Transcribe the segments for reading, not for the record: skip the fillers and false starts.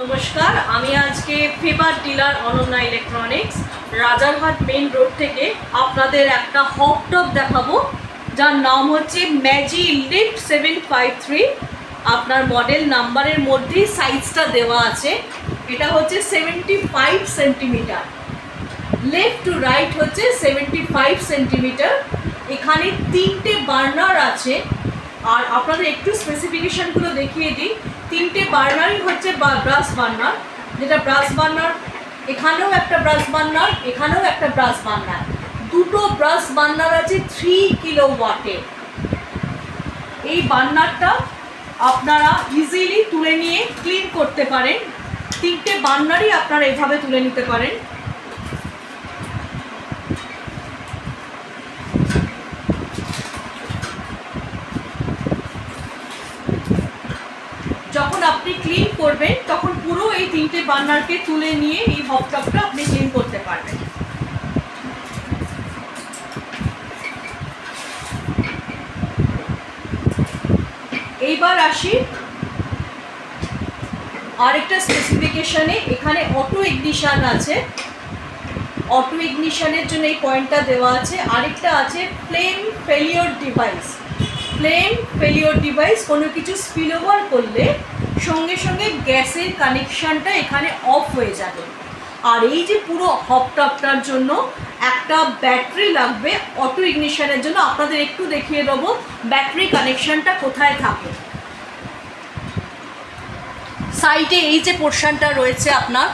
নমস্কার, আমি আজকে ফেভার dealer Ananya electronics Rajarhat main road থেকে আপনাদের একটা হক টপ দেখাবো, যার নাম হচ্ছে ম্যাজি লিফট 753। আপনার মডেল নাম্বারের মধ্যেই সাইজটা দেওয়া আছে। এটা হচ্ছে 75 সেন্টিমিটার, লেফট টু রাইট হচ্ছে 75 সেন্টিমিটার। এখানে 3টে বার্নার আছে। আর আপনাদের একটু স্পেসিফিকেশানগুলো দেখিয়ে দিই। 3টে বার্নারই হচ্ছে ব্রাশ বার্নার, যেটা ব্রাশ বার্নার, এখানেও একটা ব্রাশ বার্নার, এখানেও একটা ব্রাশ বার্নার। দুটো ব্রাশ বার্নার আছে 3 কিলোওয়াটের। এই বার্নারটা আপনারা ইজিলি তুলে নিয়ে ক্লিন করতে পারেন। 3টে বার্নারই আপনারা এভাবে তুলে নিতে পারেন। যখন আপনি ক্লিন করবেন তখন পুরো এই 3টে বার্নারকে তুলে নিয়ে এই হক টপটা আপনি ক্লিন করতে পারবেন। এইবার আসি আরেকটা স্পেসিফিকেশানে। এখানে অটো ইগনিশন আছে, অটো ইগনিশনের জন্য এই পয়েন্টটা দেওয়া আছে। আরেকটা আছে flame failure device. Flame failure device কোনো কিছু স্পিল ওভার করলে সঙ্গে সঙ্গে গ্যাসের কানেকশানটা এখানে অফ হয়ে যাবে। আর এই যে পুরো হক টপটার জন্য একটা ব্যাটারি লাগবে অটো ইগনিশনের জন্য। আপনাদের একটু দেখিয়ে দেবো ব্যাটারি কানেকশানটা কোথায় থাকে। সাইডে এই যে পোর্শনটা রয়েছে আপনার,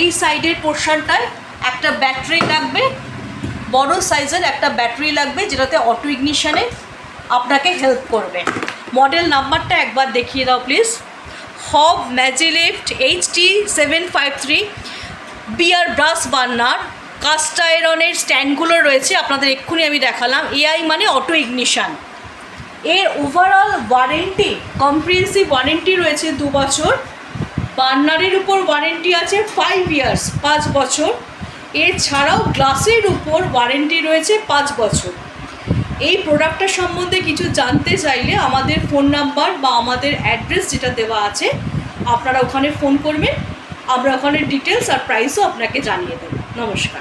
এই সাইডের পোর্শনটায় একটা ব্যাটারি লাগবে, বড় সাইজের একটা ব্যাটারি লাগবে, যেটাতে অটো ইগনিশনে আপনাকে হেল্প করবে। মডেল নাম্বারটা একবার দেখিয়ে দাও প্লিজ। হব ম্যাজি লিফট HT753 বিয়ার ব্রাশ বার্নার। কাস্ট আয়রনের স্ট্যান্ডগুলো রয়েছে, আপনাদের এক্ষুনি আমি দেখালাম। AI মানে অটো ইগনিশন। এর ওভারঅল ওয়ারেন্টি, কম্প্রিহেন্সিভ ওয়ারেন্টি রয়েছে 2 বছর। বার্নারের উপর ওয়ারেন্টি আছে 5 ইয়ার্স, 5 বছর। এছাড়াও গ্লাসের উপর ওয়ারেন্টি রয়েছে 5 বছর। এই প্রোডাক্টটা সম্বন্ধে কিছু জানতে চাইলে আমাদের ফোন নাম্বার বা আমাদের অ্যাড্রেস যেটা দেওয়া আছে, আপনারা ওখানে ফোন করবেন। আমরা ওখানে ডিটেলস আর প্রাইসও আপনাকে জানিয়ে দেব। নমস্কার।